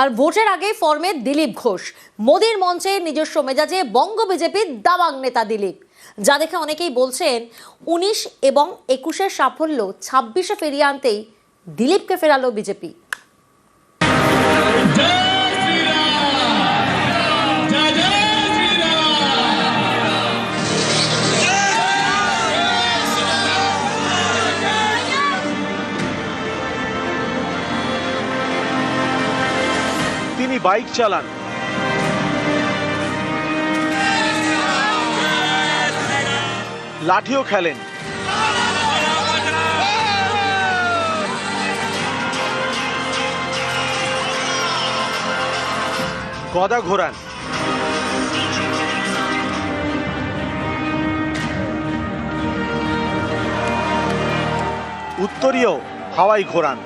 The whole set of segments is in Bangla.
আর ভোটের আগে ফর্মে দিলীপ ঘোষ, মোদীর মঞ্চে নিজস্ব মেজাজে বঙ্গ বিজেপির দাবাং নেতা দিলীপ, যা দেখে অনেকেই বলছেন 19 এবং 21-এর সাফল্য 26-এ ফিরিয়ে আনতেই দিলীপকে ফেরালো বিজেপি। তিনি বাইক চালান, লাঠিও খেলেন, গদা ঘোরান, উত্তরীয় হাওয়াই ঘোরান।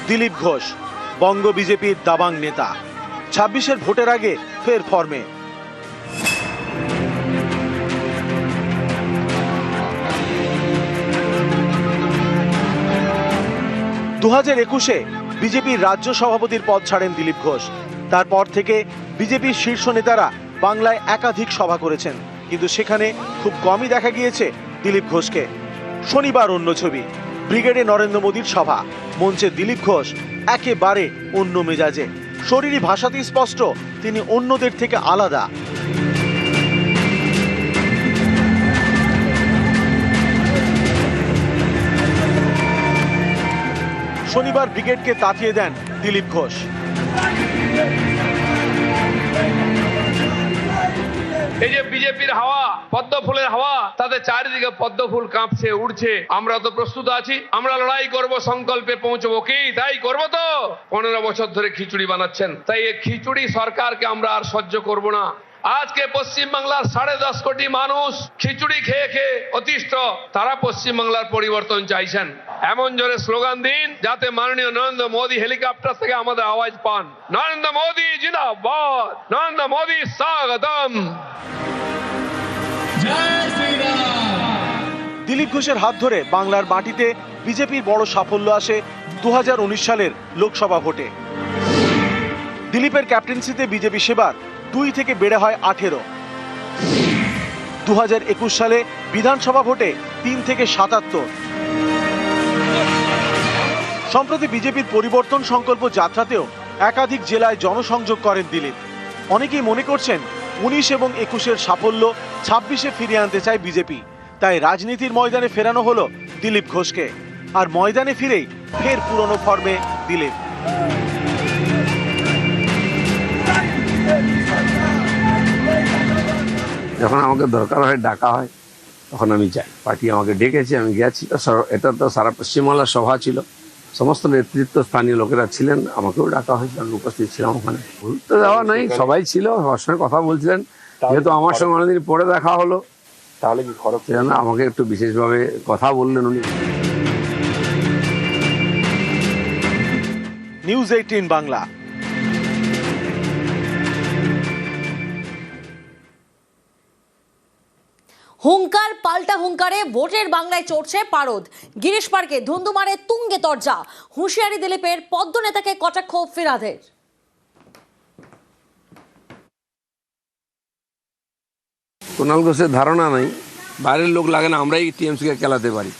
দিলীপ ঘোষ বঙ্গ বিজেপির দাবাং নেতা, 26-এর ভোটের আগে ফের ফর্মে। 2021-এ বিজেপির রাজ্য সভাপতির পদ ছাড়েন দিলীপ ঘোষ। তারপর থেকে বিজেপির শীর্ষ নেতারা বাংলায় একাধিক সভা করেছেন, কিন্তু সেখানে খুব কমই দেখা গিয়েছে দিলীপ ঘোষকে। শনিবার অন্য ছবি, ব্রিগেডে নরেন্দ্র মোদীর সভা, মঞ্চে দিলীপ ঘোষ একেবারে অন্য মেজাজে। শরীরী ভাষাতেই স্পষ্ট তিনি অন্যদের থেকে আলাদা। শনিবার ব্রিগেডকে তাতিয়ে দেন দিলীপ ঘোষ। এই যে বিজেপির হাওয়া, পদ্ম ফুলের হাওয়া, তাতে চারিদিকে পদ্ম ফুল কাঁপছে, উড়ছে। আমরা তো প্রস্তুত আছি, আমরা লড়াই করব, সংকল্পে পৌঁছবো। কি তাই করবো তো? 15 বছর ধরে খিচুড়ি বানাচ্ছেন, তাই এই খিচুড়ি সরকারকে আমরা আর সহ্য করব না। আজকে পশ্চিমবাংলার 10.5 কোটি মানুষ খিচুড়ি খেয়ে খেয়ে অতিষ্ঠ। তারা পশ্চিমবাংলার পরিবর্তন চাইছেন। এমন জোরে স্লোগান দিন যাতে মাননীয় নরেন্দ্র মোদী হেলিকপ্টার থেকে আমাদের আওয়াজ পান। নরেন্দ্র মোদী জিন্দাবাদ, নরেন্দ্র মোদী স্বাগতম। দিলীপ ঘোষের হাত ধরে বাংলার মাটিতে বিজেপির বড় সাফল্য আসে 2019 সালের লোকসভা ভোটে। দিলীপের ক্যাপ্টেন্সিতে বিজেপি সেবার 2 থেকে বেড়ে হয় 18। 2021 সালে বিধানসভা ভোটে 3 থেকে 77। সম্প্রতি বিজেপির পরিবর্তন সংকল্প যাত্রাতেও একাধিক জেলায় জনসংযোগ করেন দিলীপ। অনেকেই মনে করছেন 19 এবং 21-এর সাফল্য 26-এ ফিরিয়ে আনতে চায় বিজেপি, তাই রাজনীতির ময়দানে ফেরানো হলো দিলীপ ঘোষকে। আর ময়দানে ফিরেই ফের পুরনো ফর্মে দিলীপ। যখন আমাকে দরকার হয়, ডাকা হয়, তখন আমি যাই। পার্টি আমাকে ডেকেছে, আমি গেছি। এটা তো সারা পশ্চিমবাংলার সভা ছিল, সমস্ত নেতৃত্ব স্থানীয় লোকেরা ছিলেন, আমাকেও ডাকা হয়েছিল, আমি উপস্থিত ছিলাম ওখানে। ভুল তো যাওয়া নাই, সবাই ছিল, সবার সঙ্গে কথা বলছিলেন। যেহেতু আমার সঙ্গে অনেকদিন পরে দেখা হলো, তাহলে কি খরচ না, আমাকে একটু বিশেষভাবে কথা বললেন উনি। নিউজ 18 বাংলা। হুঙ্কার পাল্টা হুঙ্কারে ভোটের বাংলায় চড়ছে পারদ। গিরিশ পার্কে ধুন্ধুমারে তুঙ্গে তরজা, হুঁশিয়ারি দিলীপের, পদ্ম নেতাকে কটাক্ষ ফিরাদের। কুণাল ঘোষের ধারণা নাই, বাইরের লোক লাগে না, আমরাই টিএমসিকে খেলাতে পারি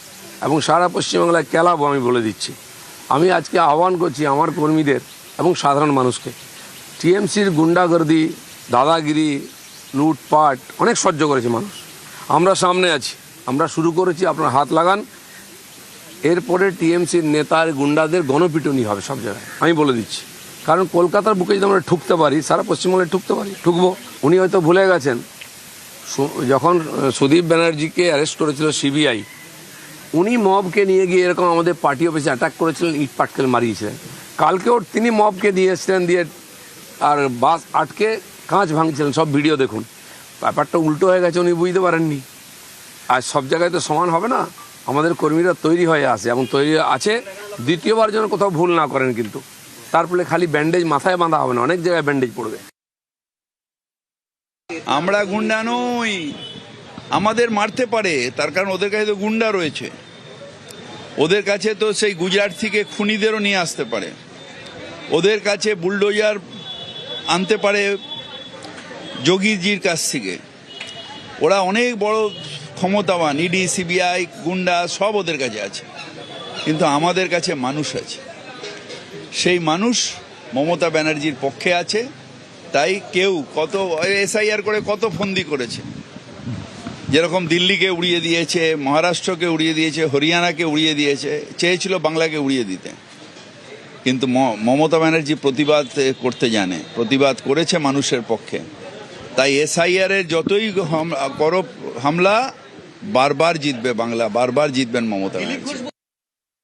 এবং সারা পশ্চিমবাংলায় খেলাবো, আমি বলে দিচ্ছি। আমি আজকে আহ্বান করছি আমার কর্মীদের এবং সাধারণ মানুষকে, টিএমসির গুন্ডাগর্দি, দাদাগিরি, লুটপাট অনেক সহ্য করেছে মানুষ। আমরা সামনে আছি, আমরা শুরু করেছি, আপনারা হাত লাগান। এরপরে টিএমসির নেতার গুন্ডাদের গণপিটুনি হবে সব জায়গায়, আমি বলে দিচ্ছি। কারণ কলকাতার বুকে যদি আমরা ঠুকতে পারি, সারা পশ্চিমবঙ্গে ঠুকতে পারি, ঠুকবো। উনি হয়তো ভুলে গেছেন, যখন সুদীপ ব্যানার্জিকে অ্যারেস্ট করেছিল সিবিআই, উনি মবকে নিয়ে গিয়ে এরকম আমাদের পার্টি অফিসে অ্যাটাক করেছিলেন, ইট পাটকেল মারিয়েছিলেন। কালকেও তিনি মবকে দিয়ে এসেছিলেন, দিয়ে আর বাস আটকে কাঁচ ভাঙছিলেন, সব ভিডিও দেখুন। ব্যাপারটা উল্টো হয়ে গেছে, উনি বুঝতে পারেননি। আর সব জায়গায় তো সমান হবে না, আমাদের কর্মীরা তৈরি হয়ে আসে এবং তৈরি আছে, দ্বিতীয়বার যেন কোথাও ভুল না করেন। কিন্তু তার ফলে খালি ব্যান্ডেজ মাথায় বাঁধা হবে না, অনেক জায়গায় ব্যান্ডেজ পড়বে। আমরা গুন্ডা নই, আমাদের মারতে পারে, তার কারণ ওদের কাছে তো গুন্ডা রয়েছে। ওদের কাছে তো সেই গুজরাট থেকে খুনিদেরও নিয়ে আসতে পারে, ওদের কাছে বুলডোজার আনতে পারে যোগীজির কাছ থেকে। ওরা অনেক বড় ক্ষমতাবান, ইডি, সিবিআই, গুন্ডা সব ওদের কাছে আছে, কিন্তু আমাদের কাছে মানুষ আছে। সেই মানুষ মমতা ব্যানার্জির পক্ষে আছে। তাই কেউ কত এসআইআর করে কত ফন্দি করেছে, যেরকম দিল্লিকে উড়িয়ে দিয়েছে, মহারাষ্ট্রকে উড়িয়ে দিয়েছে, হরিয়ানাকে উড়িয়ে দিয়েছে, চেয়েছিল বাংলাকে উড়িয়ে দিতে। কিন্তু মমতা ব্যানার্জি প্রতিবাদ করতে জানে, প্রতিবাদ করেছে মানুষের পক্ষে। তাই এসআইআর এর যতই করো হামলা, বারবার জিতবে বাংলা, বারবার জিতবেন মমতা ব্যানার্জি।